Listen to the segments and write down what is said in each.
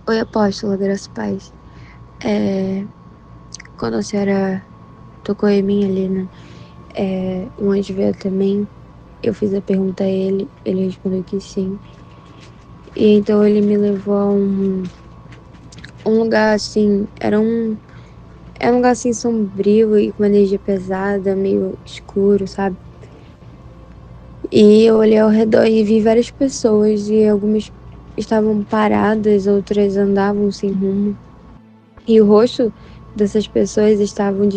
Oi, apóstola, graça e paz. Quando a senhora tocou em mim ali, né? O anjo veio também. Eu fiz a pergunta a ele respondeu que sim. E então ele me levou a um lugar assim, era um lugar assim sombrio e com uma energia pesada, meio escuro, sabe? E eu olhei ao redor e vi várias pessoas e algumas estavam paradas, outras andavam sem rumo. E o rosto dessas pessoas estavam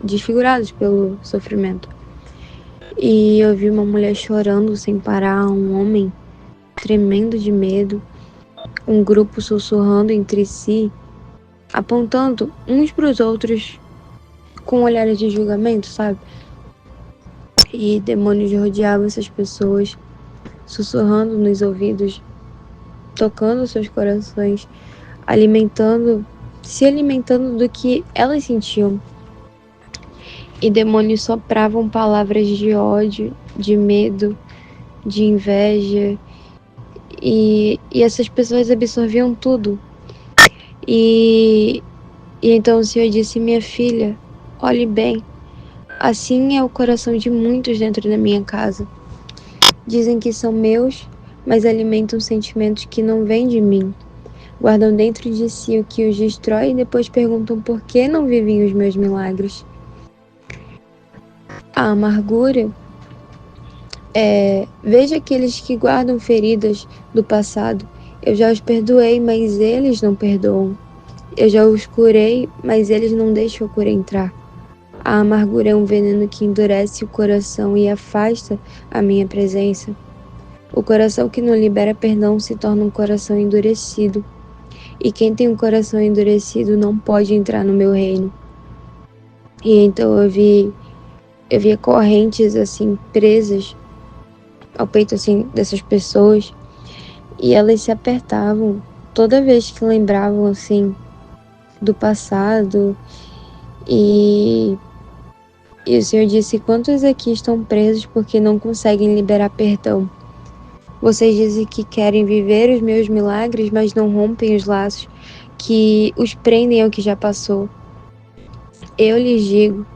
desfigurados pelo sofrimento. E eu vi uma mulher chorando sem parar, um homem tremendo de medo, um grupo sussurrando entre si, apontando uns para os outros com olhares de julgamento, sabe? E demônios rodeavam essas pessoas, sussurrando nos ouvidos, tocando seus corações, se alimentando do que elas sentiam. E demônios sopravam palavras de ódio, de medo, de inveja, e essas pessoas absorviam tudo. E, e então o Senhor disse: minha filha, olhe bem, assim é o coração de muitos dentro da minha casa. Dizem que são meus, mas alimentam sentimentos que não vêm de mim. Guardam dentro de si o que os destrói e depois perguntam por que não vivem os meus milagres. A amargura veja aqueles que guardam feridas do passado. Eu já os perdoei, mas eles não perdoam. Eu já os curei, mas eles não deixam a cura entrar. A amargura é um veneno que endurece o coração e afasta a minha presença. O coração que não libera perdão se torna um coração endurecido. E quem tem um coração endurecido não pode entrar no meu reino. E então eu via correntes assim presas ao peito assim dessas pessoas e elas se apertavam toda vez que lembravam assim do passado e o Senhor disse: quantos aqui estão presos porque não conseguem liberar perdão? Vocês dizem que querem viver os meus milagres, mas não rompem os laços que os prendem ao que já passou. Eu lhes digo: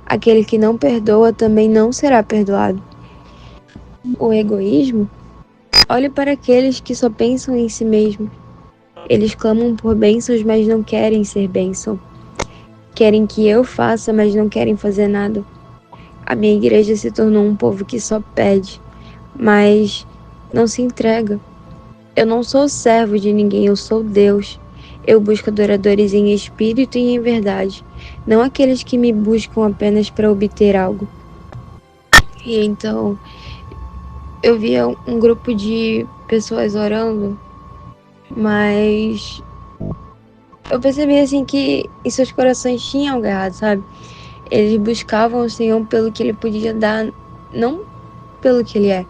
aquele que não perdoa também não será perdoado. O egoísmo? Olhe para aqueles que só pensam em si mesmos. Eles clamam por bênçãos, mas não querem ser bênção. Querem que eu faça, mas não querem fazer nada. A minha igreja se tornou um povo que só pede, mas não se entrega. Eu não sou servo de ninguém, eu sou Deus. Eu busco adoradores em espírito e em verdade, não aqueles que me buscam apenas para obter algo. E então eu via um grupo de pessoas orando, mas eu percebi assim que em seus corações tinha algo errado, sabe? Eles buscavam o Senhor pelo que Ele podia dar, não pelo que Ele é.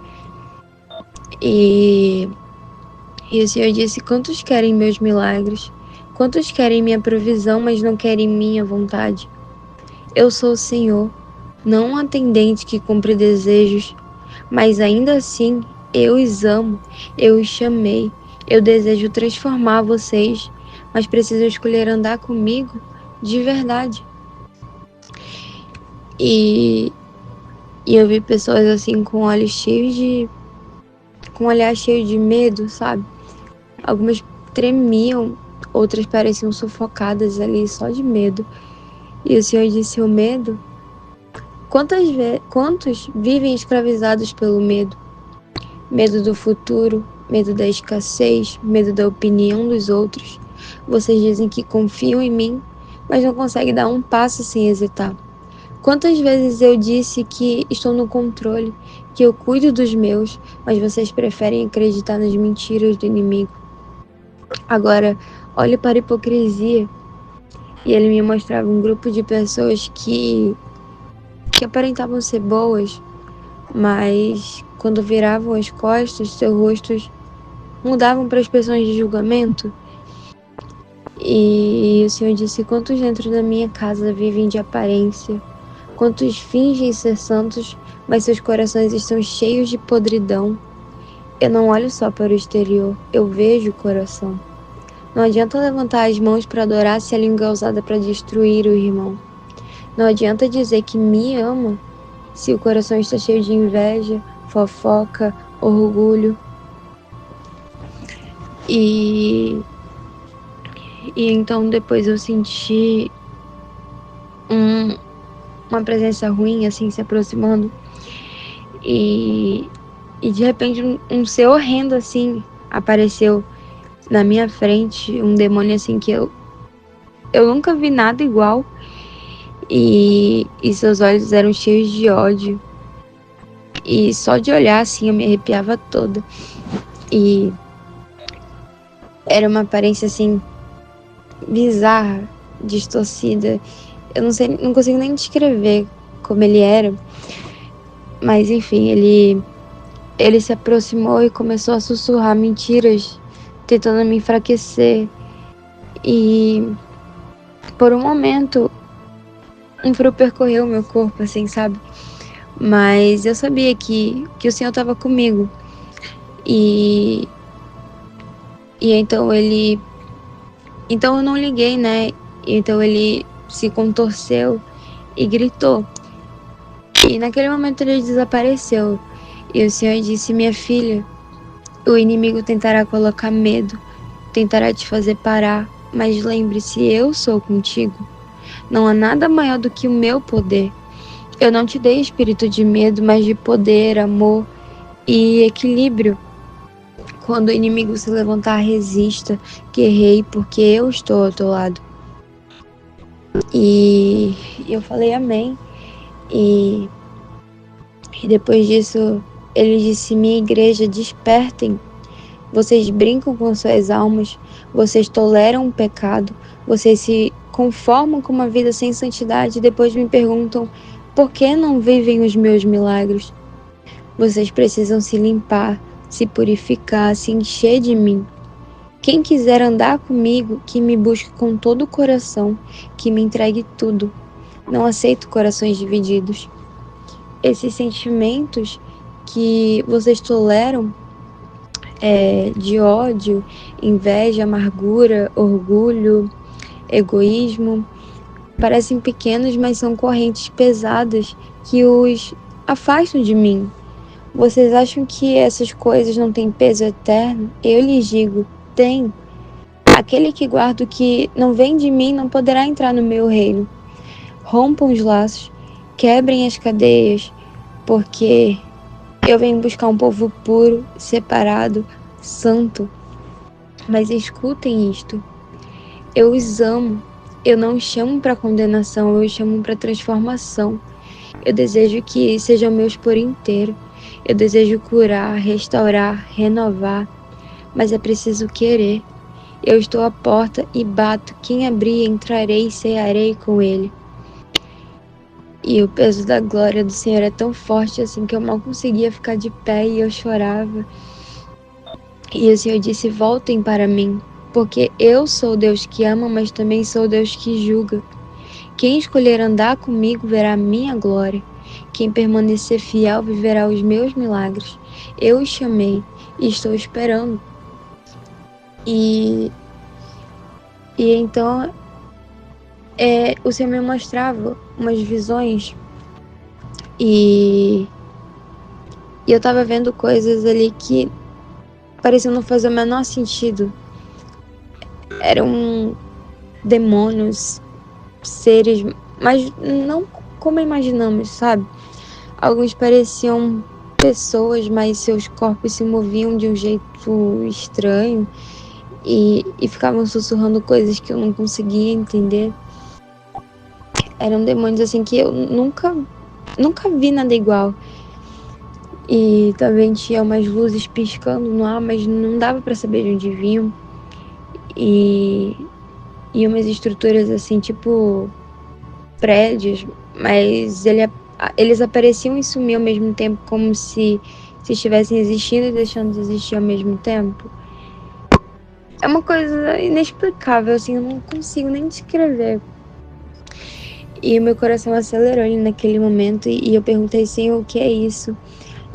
E o Senhor disse: quantos querem meus milagres? Quantos querem minha provisão, mas não querem minha vontade? Eu sou o Senhor, não um atendente que cumpre desejos, mas ainda assim eu os amo, eu os chamei, eu desejo transformar vocês, mas preciso escolher andar comigo de verdade. E, eu vi pessoas assim com olhos com um olhar cheio de medo, sabe? Algumas tremiam, outras pareciam sufocadas ali só de medo. E o Senhor disse: o medo? Quantos vivem escravizados pelo medo? Medo do futuro, medo da escassez, medo da opinião dos outros. Vocês dizem que confiam em mim, mas não conseguem dar um passo sem hesitar. Quantas vezes eu disse que estou no controle, que eu cuido dos meus, mas vocês preferem acreditar nas mentiras do inimigo. Agora, olhe para a hipocrisia. E ele me mostrava um grupo de pessoas que aparentavam ser boas, mas quando viravam as costas, seus rostos mudavam para expressões de julgamento. E o Senhor disse: quantos dentro da minha casa vivem de aparência? Quantos fingem ser santos, mas seus corações estão cheios de podridão? Eu não olho só para o exterior, eu vejo o coração. Não adianta levantar as mãos para adorar se a língua é usada para destruir o irmão. Não adianta dizer que me ama se o coração está cheio de inveja, fofoca, orgulho. E então depois eu senti uma presença ruim assim se aproximando. E de repente um ser horrendo assim apareceu na minha frente, um demônio assim que eu nunca vi nada igual. E seus olhos eram cheios de ódio. E só de olhar assim eu me arrepiava toda. E era uma aparência assim bizarra, distorcida. Eu não sei, não consigo nem descrever como ele era. Mas enfim, ele se aproximou e começou a sussurrar mentiras, tentando me enfraquecer. E por um momento um frio percorreu meu corpo, assim, sabe? Mas eu sabia que o Senhor estava comigo. E então então eu não liguei, né? Então ele se contorceu e gritou. E naquele momento ele desapareceu. E o Senhor disse: minha filha, o inimigo tentará colocar medo, tentará te fazer parar, mas lembre-se, eu sou contigo. Não há nada maior do que o meu poder. Eu não te dei espírito de medo, mas de poder, amor e equilíbrio. Quando o inimigo se levantar, resista, guerreie, porque eu estou ao teu lado. E eu falei amém. E depois disso, ele disse: minha igreja, despertem. Vocês brincam com suas almas, vocês toleram o pecado, vocês se conformam com uma vida sem santidade e depois me perguntam por que não vivem os meus milagres. Vocês precisam se limpar, se purificar, se encher de mim. Quem quiser andar comigo, que me busque com todo o coração, que me entregue tudo. Não aceito corações divididos. Esses sentimentos que vocês toleram, de ódio, inveja, amargura, orgulho, egoísmo, parecem pequenos, mas são correntes pesadas que os afastam de mim. Vocês acham que essas coisas não têm peso eterno? Eu lhes digo, tem. Aquele que guarda o que não vem de mim não poderá entrar no meu reino. Rompam os laços, quebrem as cadeias, porque eu venho buscar um povo puro, separado, santo. Mas escutem isto. Eu os amo. Eu não os chamo para condenação, eu os chamo para transformação. Eu desejo que sejam meus por inteiro. Eu desejo curar, restaurar, renovar. Mas é preciso querer. Eu estou à porta e bato. Quem abrir, entrarei e cearei com ele. E o peso da glória do Senhor é tão forte assim que eu mal conseguia ficar de pé e eu chorava. E o Senhor disse: voltem para mim, porque eu sou Deus que ama, mas também sou Deus que julga. Quem escolher andar comigo verá a minha glória. Quem permanecer fiel viverá os meus milagres. Eu os chamei e estou esperando. E então o Senhor me mostrava umas visões e eu tava vendo coisas ali que pareciam não fazer o menor sentido. Eram demônios, seres, mas não como imaginamos, sabe? Alguns pareciam pessoas, mas seus corpos se moviam de um jeito estranho e ficavam sussurrando coisas que eu não conseguia entender. Eram demônios assim que eu nunca vi nada igual. E também tinha umas luzes piscando no ar, mas não dava para saber de onde vinham. E umas estruturas assim, tipo prédios, mas eles apareciam e sumiam ao mesmo tempo, como se estivessem existindo e deixando de existir ao mesmo tempo. É uma coisa inexplicável, assim, eu não consigo nem descrever. E o meu coração acelerou ali naquele momento e eu perguntei: Senhor, o que é isso?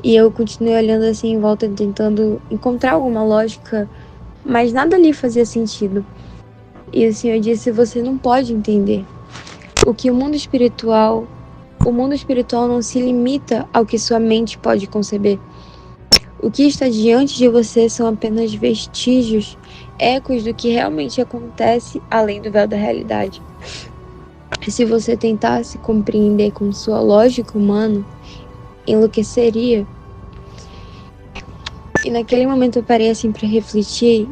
E eu continuei olhando assim em volta, tentando encontrar alguma lógica mas nada ali fazia sentido. E o Senhor disse: você não pode entender. O mundo espiritual não se limita ao que sua mente pode conceber. O que está diante de você são apenas vestígios, ecos do que realmente acontece além do véu da realidade. E se você tentasse compreender com sua lógica humana, enlouqueceria. E naquele momento eu parei assim para refletir.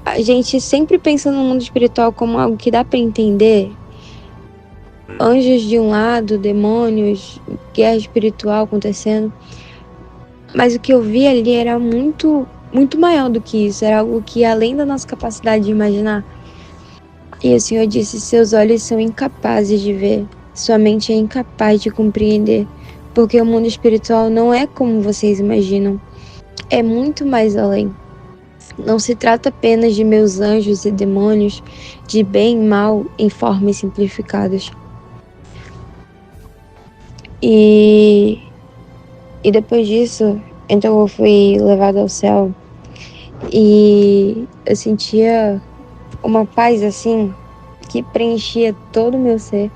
A gente sempre pensa no mundo espiritual como algo que dá para entender. Anjos de um lado, demônios, guerra espiritual acontecendo. Mas o que eu vi ali era muito maior do que isso. Era algo que ia além da nossa capacidade de imaginar. E o Senhor disse: seus olhos são incapazes de ver. Sua mente é incapaz de compreender. Porque o mundo espiritual não é como vocês imaginam. É muito mais além. Não se trata apenas de meus anjos e demônios, de bem e mal em formas simplificadas. E depois disso, então eu fui levada ao céu e eu sentia uma paz assim que preenchia todo o meu ser.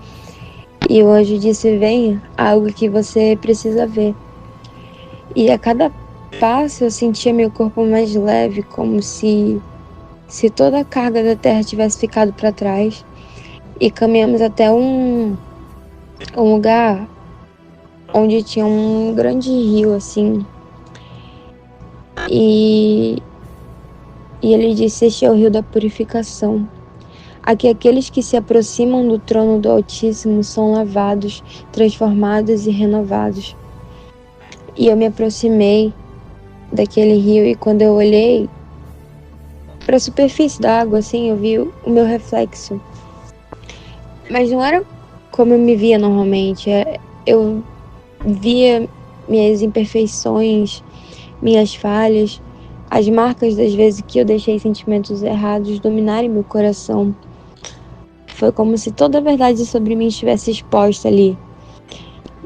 E o anjo disse: venha, algo que você precisa ver. E a cada passo eu sentia meu corpo mais leve, como se toda a carga da terra tivesse ficado para trás. E caminhamos até um lugar onde tinha um grande rio, assim. E ele disse: este é o rio da purificação. Aqui aqueles que se aproximam do trono do Altíssimo são lavados, transformados e renovados. E eu me aproximei daquele rio e quando eu olhei para a superfície da água, assim, eu vi o meu reflexo. Mas não era como eu me via normalmente. Eu via minhas imperfeições, minhas falhas, as marcas das vezes que eu deixei sentimentos errados dominarem meu coração. Foi como se toda a verdade sobre mim estivesse exposta ali.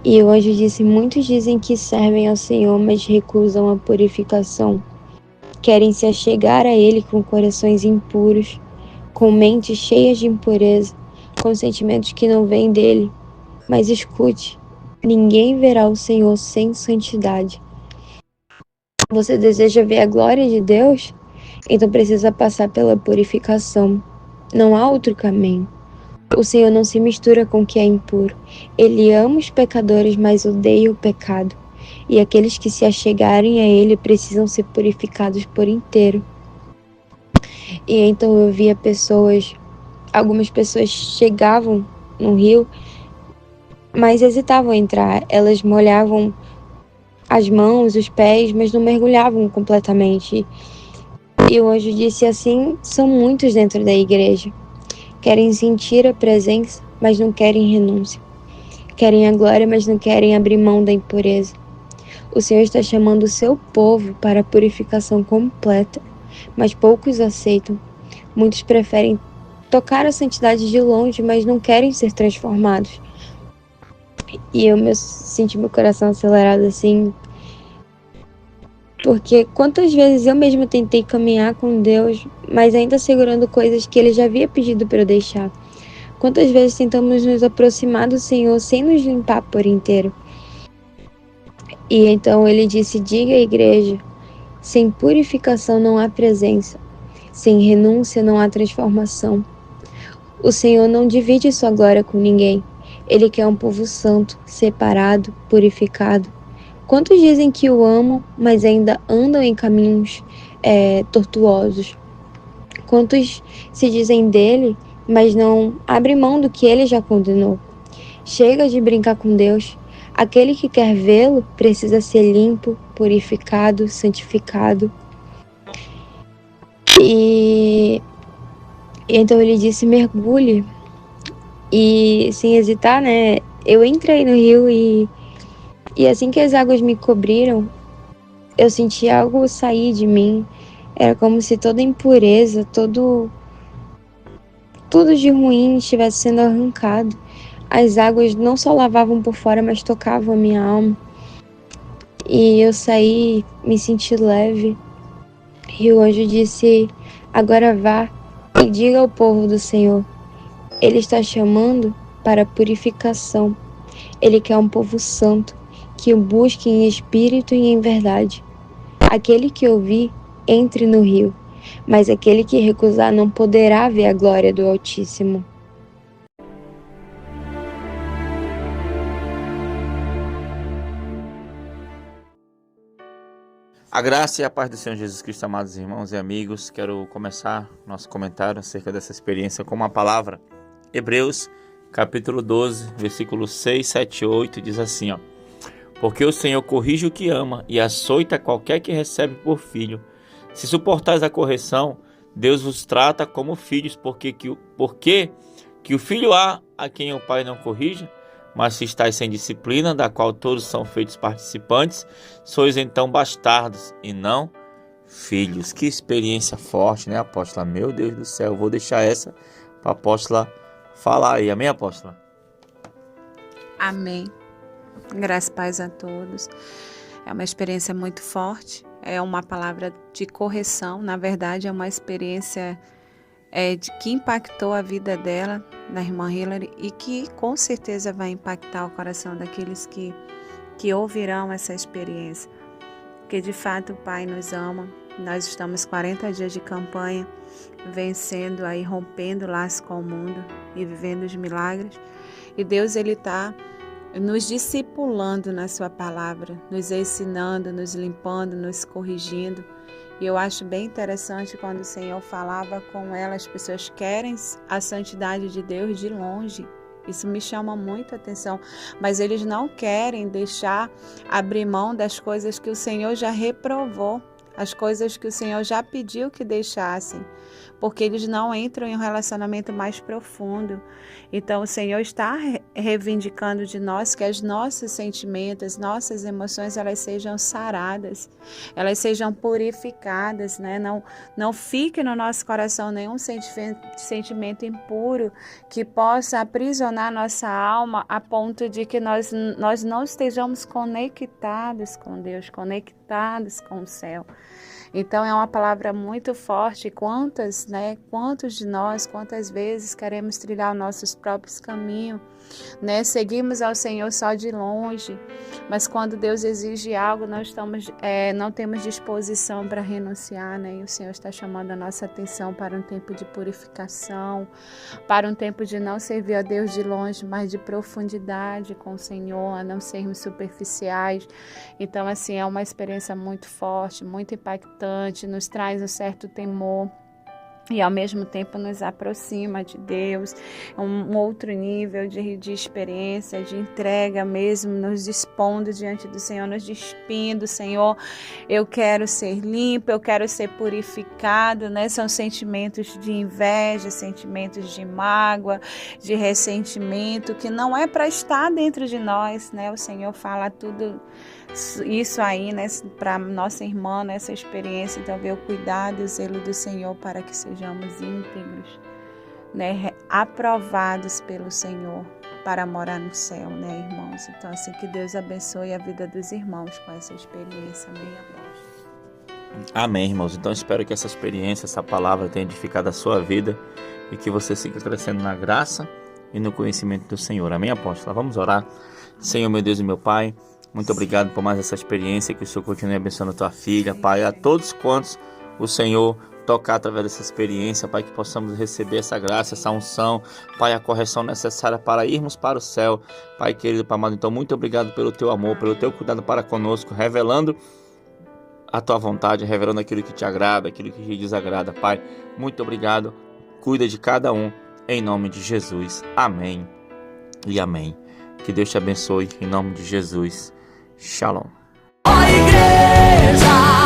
E o anjo disse: muitos dizem que servem ao Senhor, mas recusam a purificação. Querem se achegar a Ele com corações impuros, com mentes cheias de impureza, com sentimentos que não vêm dele. Mas escute, ninguém verá o Senhor sem santidade. Você deseja ver a glória de Deus? Então precisa passar pela purificação. Não há outro caminho. O Senhor não se mistura com o que é impuro. Ele ama os pecadores, mas odeia o pecado. E aqueles que se achegarem a Ele precisam ser purificados por inteiro. E então eu via algumas pessoas chegavam no rio, mas hesitavam em entrar. Elas molhavam as mãos, os pés, mas não mergulhavam completamente. E o anjo disse: assim são muitos dentro da igreja. Querem sentir a presença, mas não querem renúncia. Querem a glória, mas não querem abrir mão da impureza. O Senhor está chamando o seu povo para a purificação completa, mas poucos aceitam. Muitos preferem tocar a santidade de longe, mas não querem ser transformados. E eu senti meu coração acelerado assim, porque quantas vezes eu mesma tentei caminhar com Deus, mas ainda segurando coisas que Ele já havia pedido para eu deixar. Quantas vezes tentamos nos aproximar do Senhor sem nos limpar por inteiro. E então Ele disse: diga à igreja, sem purificação não há presença, sem renúncia não há transformação. O Senhor não divide sua glória com ninguém. Ele quer um povo santo, separado, purificado. Quantos dizem que o amam, mas ainda andam em caminhos tortuosos? Quantos se dizem dele, mas não abrem mão do que ele já condenou? Chega de brincar com Deus. Aquele que quer vê-lo precisa ser limpo, purificado, santificado. E então ele disse: mergulhe. E sem hesitar, né? Eu entrei no rio e assim que as águas me cobriram, eu senti algo sair de mim. Era como se toda impureza, tudo de ruim estivesse sendo arrancado. As águas não só lavavam por fora, mas tocavam a minha alma. E eu saí, me senti leve. E o anjo disse: agora vá e diga ao povo do Senhor: Ele está chamando para purificação. Ele quer um povo santo, que o busque em espírito e em verdade. Aquele que ouvir, entre no rio, mas aquele que recusar não poderá ver a glória do Altíssimo. A graça e a paz do Senhor Jesus Cristo, amados irmãos e amigos. Quero começar nosso comentário acerca dessa experiência com uma palavra. Hebreus, capítulo 12, versículos 6, 7 e 8, diz assim, ó: porque o Senhor corrige o que ama e açoita qualquer que recebe por filho. Se suportais a correção, Deus vos trata como filhos, porque que o filho há a quem o pai não corrija? Mas se estáis sem disciplina, da qual todos são feitos participantes, sois então bastardos e não filhos. Que experiência forte, né, apóstola? Meu Deus do céu, vou deixar essa para a apóstola falar aí. Amém, apóstola? Amém. Graças e paz a todos. É uma experiência muito forte, é uma palavra de correção, na verdade é uma experiência que impactou a vida dela, da irmã Hillary, e que com certeza vai impactar o coração daqueles que ouvirão essa experiência. Porque de fato o Pai nos ama. Nós estamos 40 dias de campanha, vencendo aí, rompendo laços com o mundo e vivendo os milagres. E Deus, Ele está nos discipulando na sua palavra, nos ensinando, nos limpando, nos corrigindo. E eu acho bem interessante quando o Senhor falava com ela, as pessoas querem a santidade de Deus de longe. Isso me chama muita atenção, mas eles não querem abrir mão das coisas que o Senhor já reprovou, as coisas que o Senhor já pediu que deixassem, porque eles não entram em um relacionamento mais profundo. Então o Senhor está reivindicando de nós que os nossos sentimentos, nossas emoções, elas sejam saradas, elas sejam purificadas, né? Não fique no nosso coração nenhum sentimento impuro que possa aprisionar nossa alma a ponto de que nós não estejamos conectados com Deus, conectados com o céu. Então é uma palavra muito forte. Quantos de nós, quantas vezes queremos trilhar os nossos próprios caminhos, né? Seguimos ao Senhor só de longe, mas quando Deus exige algo, nós não temos disposição para renunciar, né? E o Senhor está chamando a nossa atenção para um tempo de purificação, para um tempo de não servir a Deus de longe, mas de profundidade com o Senhor, a não sermos superficiais. Então, assim, é uma experiência muito forte, muito impactante, nos traz um certo temor e ao mesmo tempo nos aproxima de Deus, um outro nível de experiência, de entrega mesmo, nos expondo diante do Senhor, nos despindo: Senhor, eu quero ser limpo, eu quero ser purificado, né? São sentimentos de inveja, sentimentos de mágoa, de ressentimento, que não é para estar dentro de nós, né? O Senhor fala tudo isso aí, né, para nossa irmã, nessa experiência. Então, ver o cuidado e o zelo do Senhor para que sejamos íntegros, né, aprovados pelo Senhor para morar no céu, né, irmãos? Então, assim, que Deus abençoe a vida dos irmãos com essa experiência. Amém, apóstolo? Amém, irmãos. Então, espero que essa experiência, essa palavra tenha edificado a sua vida e que você siga crescendo na graça e no conhecimento do Senhor. Amém, apóstolo? Vamos orar. Senhor, meu Deus e meu Pai, muito obrigado por mais essa experiência, que o Senhor continue abençoando a tua filha, Pai, a todos quantos o Senhor tocar através dessa experiência, Pai, que possamos receber essa graça, essa unção, Pai, a correção necessária para irmos para o céu, Pai querido, Pai amado. Então, muito obrigado pelo teu amor, pelo teu cuidado para conosco, revelando a tua vontade, revelando aquilo que te agrada, aquilo que te desagrada, Pai. Muito obrigado, cuida de cada um, em nome de Jesus. Amém e amém. Que Deus te abençoe, em nome de Jesus. Shalom. A igreja